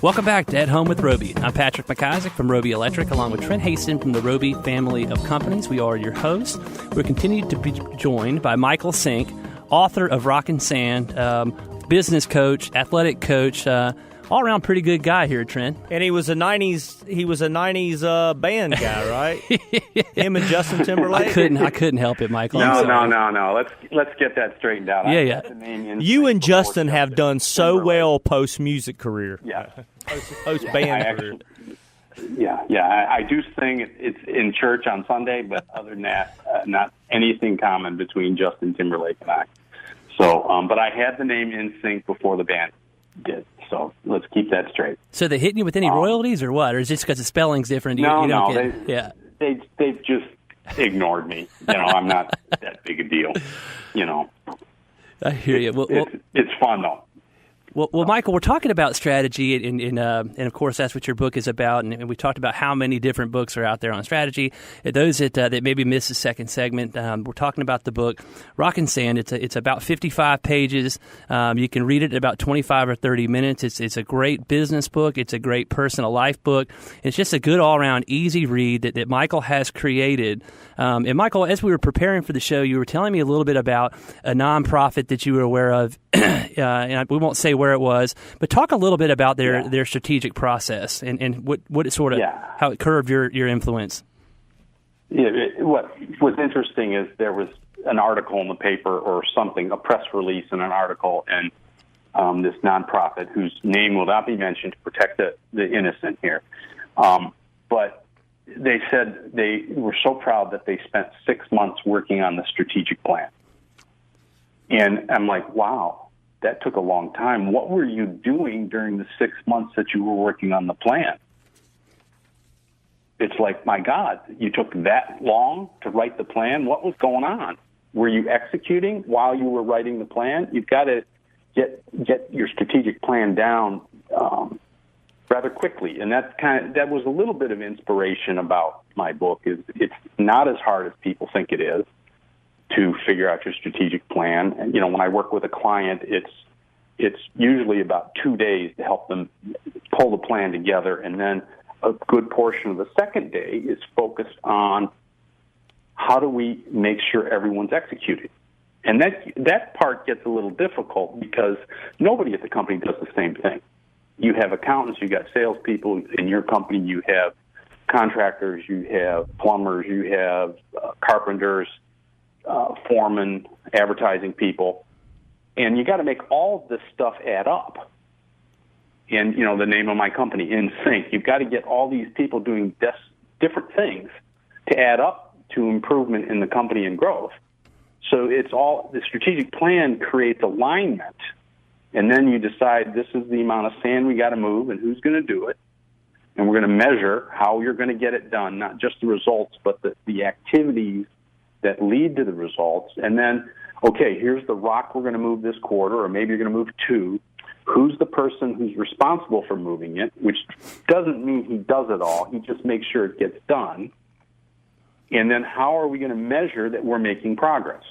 Welcome back to At Home with Roby. I'm Patrick McIsaac from Roby Electric, along with Trent Haston from the Roby family of companies. We are your hosts. We're continued to be joined by Michael Synk, author of Rockin' Sand, business coach, athletic coach, all around pretty good guy here, Trent. And he was a '90s band guy, right? Him and Justin Timberlake. I couldn't help it, Michael. No. Let's get that straighted out. Yeah. You and Justin have done so well post music career. Yeah. Post band career. I do sing. It's in church on Sunday, but other than that, not anything common between Justin Timberlake and I. So, but I had the name in Synk before the band did. So let's keep that straight. So they hitting you with any royalties or what? Or is it just because the spelling's different? They've just ignored me. I'm not that big a deal. I hear you. It's fun though. Well, Michael, we're talking about strategy, and of course that's what your book is about. And we talked about how many different books are out there on strategy. Those that maybe missed the second segment, we're talking about the book Rockin' Sand. It's about 55 pages. You can read it in about 25 or 30 minutes. It's a great business book. It's a great personal life book. It's just a good all around easy read that Michael has created. And Michael, as we were preparing for the show, you were telling me a little bit about a nonprofit that you were aware of. And we won't say where it was, but talk a little bit about their strategic process and what it sort of how it curved your influence. Yeah, what's interesting is there was an article in the paper or something, a press release and an article, and this nonprofit whose name will not be mentioned to protect the innocent here, but they said they were so proud that they spent 6 months working on the strategic plan. And I'm like, wow, that took a long time. What were you doing during the 6 months that you were working on the plan? It's like, my God, you took that long to write the plan? What was going on? Were you executing while you were writing the plan? You've got to get your strategic plan down rather quickly. And that was a little bit of inspiration about my book. It's not as hard as people think it is to figure out your strategic plan. And, when I work with a client, it's usually about 2 days to help them pull the plan together. And then a good portion of the second day is focused on how do we make sure everyone's executing. And that part gets a little difficult because nobody at the company does the same thing. You have accountants, you got salespeople in your company, you have contractors, you have plumbers, you have carpenters, foremen, advertising people, and you got to make all of this stuff add up. And, the name of my company, In Synk, you've got to get all these people doing different things to add up to improvement in the company and growth. So the strategic plan creates alignment, and then you decide this is the amount of sand we got to move and who's going to do it. And we're going to measure how you're going to get it done, not just the results, but the activities that lead to the results. And then, okay, here's the rock we're going to move this quarter, or maybe you're going to move 2. Who's the person who's responsible for moving it, which doesn't mean he does it all. He just makes sure it gets done. And then how are we going to measure that we're making progress?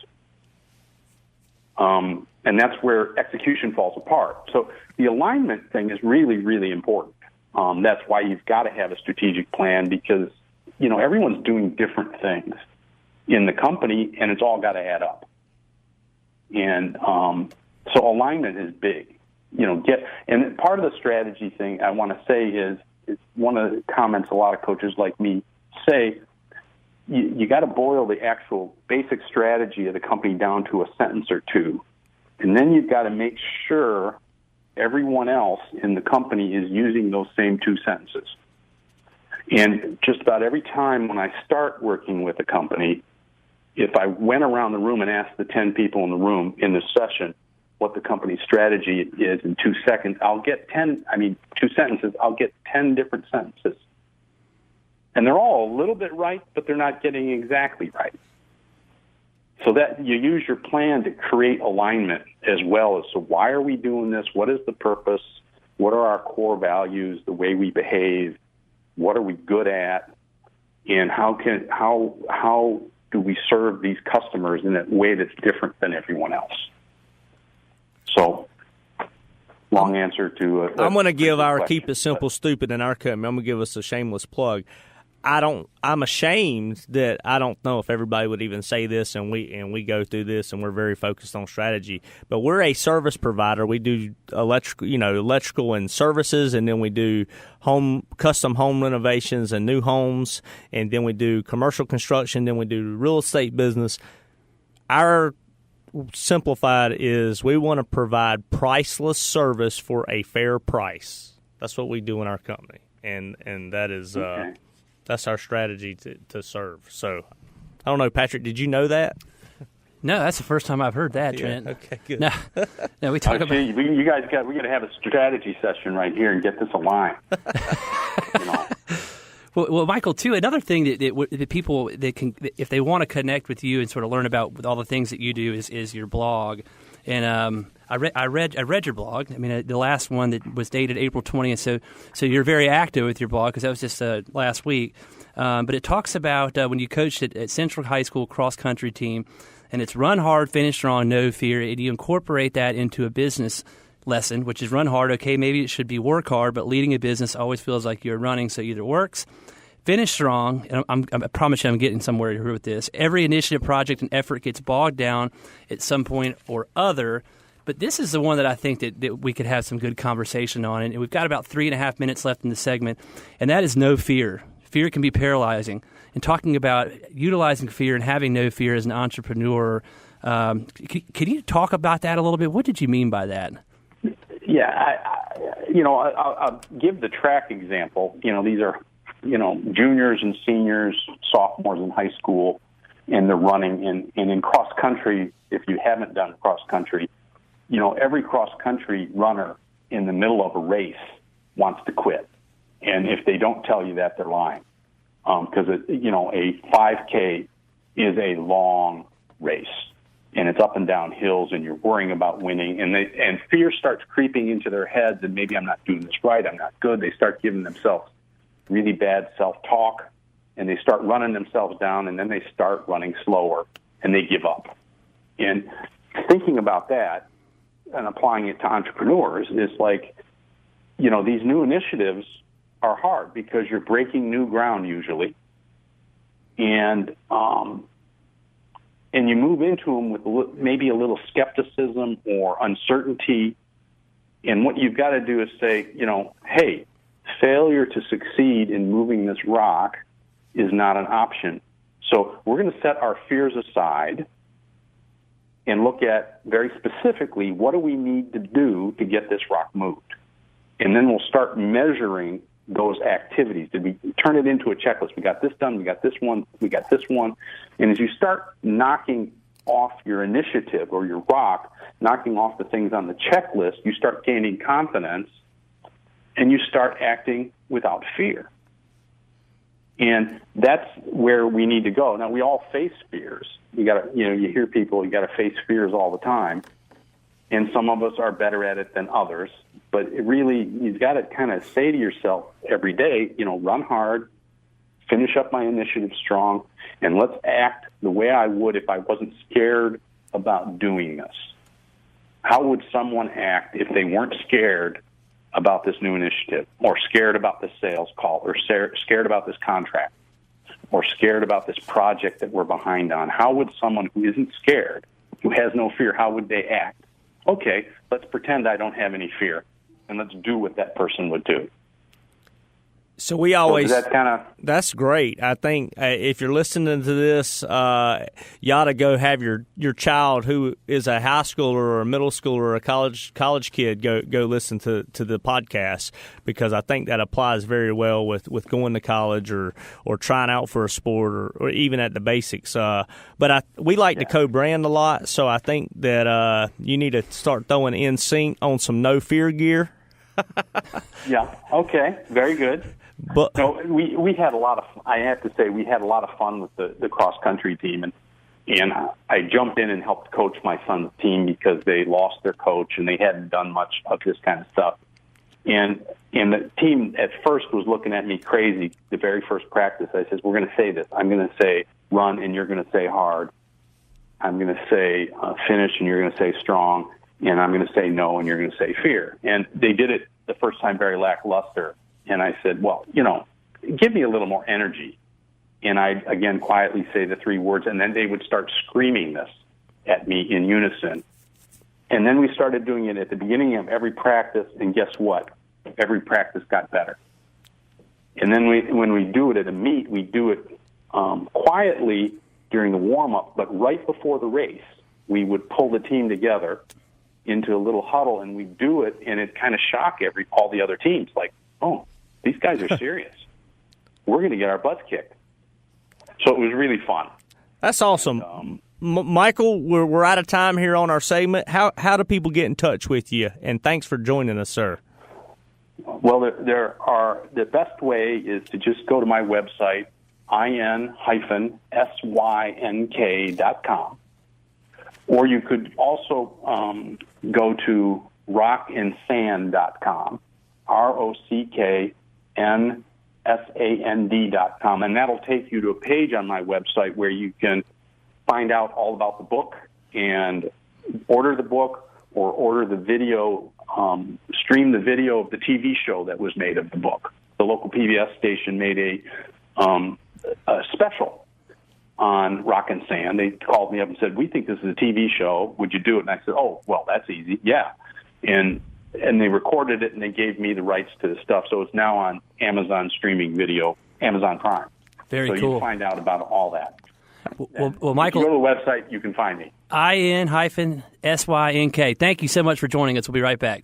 And that's where execution falls apart. So the alignment thing is really, really important. That's why you've got to have a strategic plan because, everyone's doing different things in the company, and it's all got to add up. And so alignment is big. And part of the strategy thing I want to say is one of the comments a lot of coaches like me say, you got to boil the actual basic strategy of the company down to a sentence or two, and then you've got to make sure everyone else in the company is using those same 2 sentences. And just about every time when I start working with a company, if I went around the room and asked the 10 people in the room in this session what the company's strategy is in 2 seconds, 2 sentences, I'll get 10 different sentences. And they're all a little bit right, but they're not getting exactly right. So that you use your plan to create alignment as well as, so why are we doing this? What is the purpose? What are our core values, the way we behave? What are we good at? And how do we serve these customers in a way that's different than everyone else? So, long answer to I'm going to give our question, Keep It Simple Stupid in our company. I'm going to give us a shameless plug. I'm ashamed that I don't know if everybody would even say this, and we go through this, and we're very focused on strategy. But we're a service provider. We do electrical and services, and then we do custom home renovations and new homes, and then we do commercial construction, then we do real estate business. Our simplified is we want to provide priceless service for a fair price. That's what we do in our company, and that is. Okay. That's our strategy to serve. So, I don't know, Patrick, did you know that? No, that's the first time I've heard that, Trent. Okay, good. No, we talk about. You guys we got to have a strategy session right here and get this aligned. Well, Michael, too, another thing that people that can, if they want to connect with you and sort of learn about with all the things that you do, is your blog. And I read your blog. I mean, the last one that was dated April 20th. So you're very active with your blog because that was just last week. But it talks about when you coached at Central High School cross country team, and it's run hard, finish strong, no fear. And you incorporate that into a business lesson, which is run hard. Okay, maybe it should be work hard, but leading a business always feels like you're running. So either works. Finish strong, and I promise you I'm getting somewhere here with this. Every initiative, project, and effort gets bogged down at some point or other. But this is the one that I think that we could have some good conversation on. And we've got about 3.5 minutes left in the segment, and that is no fear. Fear can be paralyzing. And talking about utilizing fear and having no fear as an entrepreneur, can you talk about that a little bit? What did you mean by that? Yeah, I'll give the track example. These are juniors and seniors, sophomores in high school, and they're running. And in cross country, if you haven't done cross country, every cross country runner in the middle of a race wants to quit. And if they don't tell you that, they're lying. Because a 5K is a long race, and it's up and down hills, and you're worrying about winning, and fear starts creeping into their heads, and maybe I'm not doing this right, I'm not good. They start giving themselves really bad self-talk, and they start running themselves down, and then they start running slower, and they give up. And thinking about that and applying it to entrepreneurs is like, these new initiatives are hard because you're breaking new ground usually, and you move into them with maybe a little skepticism or uncertainty, and what you've got to do is say, hey, failure to succeed in moving this rock is not an option. So we're going to set our fears aside and look at very specifically what do we need to do to get this rock moved. And then we'll start measuring those activities. Did we turn it into a checklist? We got this done, we got this one, we got this one. And as you start knocking off your initiative or your rock, knocking off the things on the checklist, you start gaining confidence, and you start acting without fear. And that's where we need to go. Now, we all face fears. You hear people, you got to face fears all the time. And some of us are better at it than others. But you've got to kind of say to yourself every day, run hard, finish up my initiative strong, and let's act the way I would if I wasn't scared about doing this. How would someone act if they weren't scared about this new initiative, or scared about this sales call, or scared about this contract, or scared about this project that we're behind on? How would someone who isn't scared, who has no fear, how would they act? Okay, let's pretend I don't have any fear, and let's do what that person would do. So we always that's great. I think if you're listening to this, you ought to go have your child who is a high schooler or a middle schooler or a college kid go listen to the podcast, because I think that applies very well with going to college or trying out for a sport or even at the basics. But we like to co-brand a lot, so I think that you need to start throwing in Synk on some no fear gear. Yeah. Okay. Very good. But no, we had a lot of. I have to say, we had a lot of fun with the cross country team, and I jumped in and helped coach my son's team because they lost their coach and they hadn't done much of this kind of stuff. And the team at first was looking at me crazy. The very first practice, I said, "We're going to say this. I'm going to say run, and you're going to say hard. I'm going to say finish, and you're going to say strong." and I'm going to say no, and you're going to say fear. And they did it the first time very lackluster. And I said, well, give me a little more energy. And I'd, again, quietly say the 3 words, and then they would start screaming this at me in unison. And then we started doing it at the beginning of every practice, and guess what? Every practice got better. And then when we do it at a meet, we do it quietly during the warm-up, but right before the race, we would pull the team together into a little huddle, and we do it, and it kind of shock all the other teams, like, oh, these guys are serious. We're going to get our butts kicked. So it was really fun. That's awesome. Michael, we're out of time here on our segment. How do people get in touch with you? And thanks for joining us, sir. Well, the best way is to just go to my website, in-synk.com. Or you could also go to rockandsand.com, ROCKNSAND.com, and that'll take you to a page on my website where you can find out all about the book and order the book or order the video, stream the video of the TV show that was made of the book. The local PBS station made a special on Rock and Sand. They called me up and said, we think this is a TV show. Would you do it? And I said, oh, well, that's easy. Yeah. And they recorded it, and they gave me the rights to the stuff. So it's now on Amazon streaming video, Amazon Prime. Very cool. So you can find out about all that. Well, Michael, if you go to the website, you can find me. IN-SYNK. Thank you so much for joining us. We'll be right back.